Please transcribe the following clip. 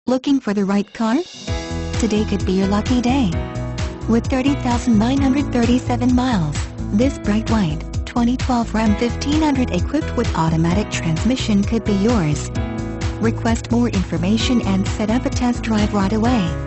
Looking for the right car? Today could be your lucky day. With 30,937 miles, this bright white, 2012 Ram 1500 equipped with automatic transmission could be yours. Request more information and set up a test drive right away.